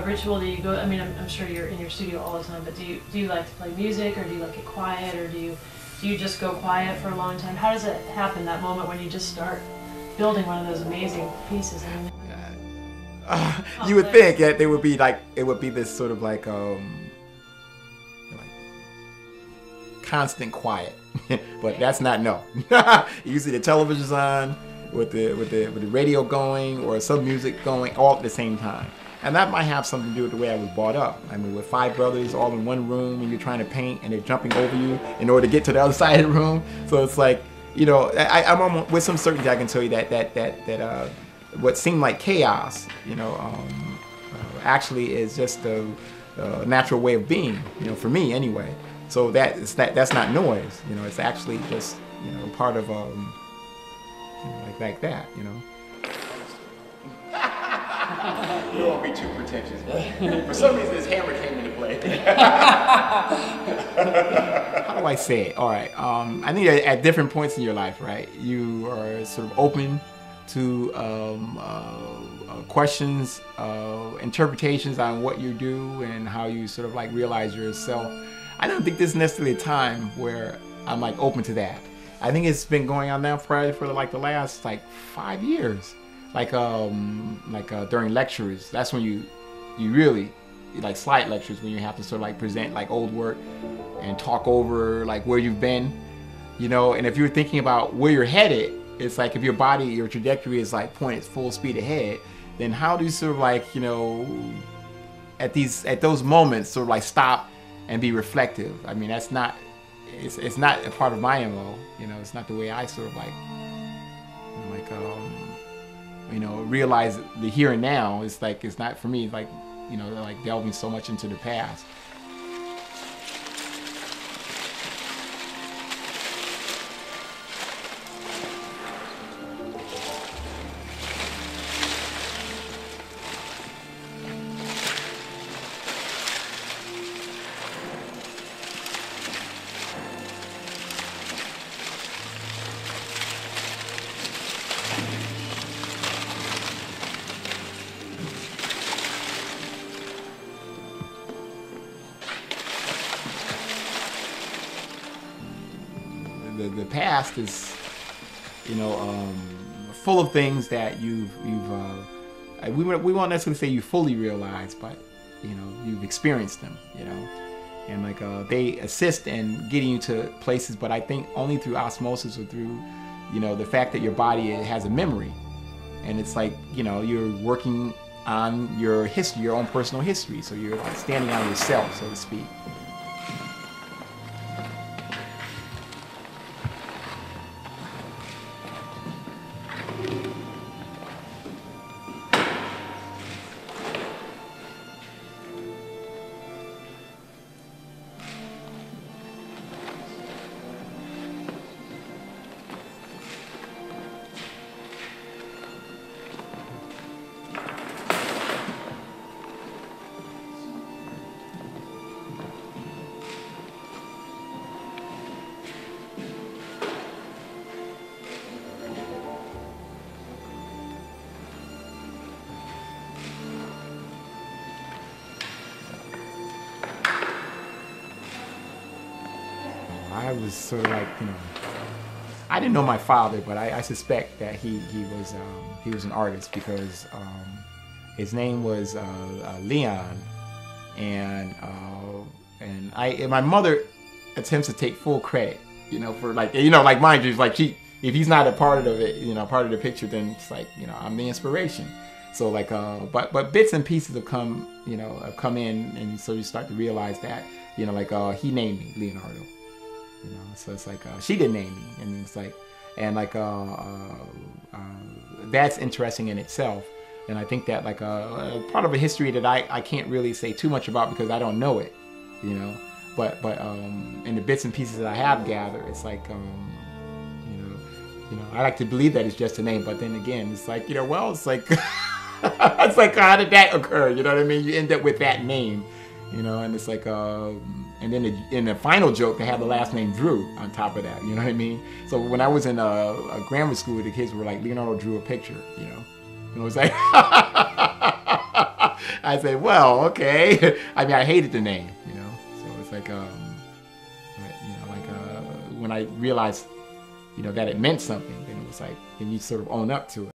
a ritual? Do you go, I mean, I'm sure you're in your studio all the time, but do you like to play music, or do you like it quiet, or do you just go quiet for a long time? How does it happen, that moment when you just start building one of those amazing pieces? I mean, you would think that they would be like, it would be this sort of like constant quiet, but that's not, no. Usually the television's on with the radio going or some music going all at the same time. And that might have something to do with the way I was brought up. I mean, with 5 brothers all in one room and you're trying to paint and they're jumping over you in order to get to the other side of the room. So it's like, you know, I'm with some certainty I can tell you that what seemed like chaos, you know, actually is just a natural way of being, you know, for me anyway. So that's not noise, you know, it's actually just, you know, part of, you know, like that, you know. You don't want to be too pretentious, but for some reason this hammer came into play. How do I say it? All right, I think at different points in your life, right, you are sort of open to questions, interpretations on what you do and how you sort of like realize yourself. I don't think this is necessarily a time where I'm like open to that. I think it's been going on now probably for like the last like 5 years. Like during lectures, that's when you really, like slide lectures, when you have to sort of like present like old work and talk over like where you've been, you know. And if you're thinking about where you're headed, it's like if your body, your trajectory is like pointed full speed ahead, then how do you sort of like, you know, at those moments sort of like stop and be reflective? I mean, that's not, it's not a part of my MO, you know. It's not the way I sort of like you know, realize the here and now. It's like, it's not for me, like, you know, like delving so much into the past. The past is, you know, full of things that we won't necessarily say you fully realize, but you know, you've experienced them, you know, and like they assist in getting you to places, but I think only through osmosis or through, you know, the fact that your body has a memory, and it's like, you know, you're working on your history, your own personal history, so you're like standing on yourself, so to speak. I was sort of like, you know, I didn't know my father, but I suspect that he was an artist because his name was Leon, and my mother attempts to take full credit, you know, for like, you know, like mind you, like if he's not a part of it, you know, part of the picture, then it's like, you know, I'm the inspiration. So like, but bits and pieces have come, you know, have come in, and so you start to realize that, you know, like he named me Leonardo. You know, so it's like she didn't name me, and it's like, and like that's interesting in itself. And I think that like part of a history that I can't really say too much about because I don't know it, you know. But in the bits and pieces that I have gathered, it's like you know, I like to believe that it's just a name, but then again, it's like, you know, well, it's like it's like, how did that occur? You know what I mean? You end up with that name, you know, and it's like and then in the final joke, they have the last name Drew on top of that. You know what I mean? So when I was in a grammar school, the kids were like, Leonardo drew a picture. You know, and I was like, I said, well, okay. I mean, I hated the name, you know. So it's like, when I realized, you know, that it meant something, then it was like, then you sort of own up to it.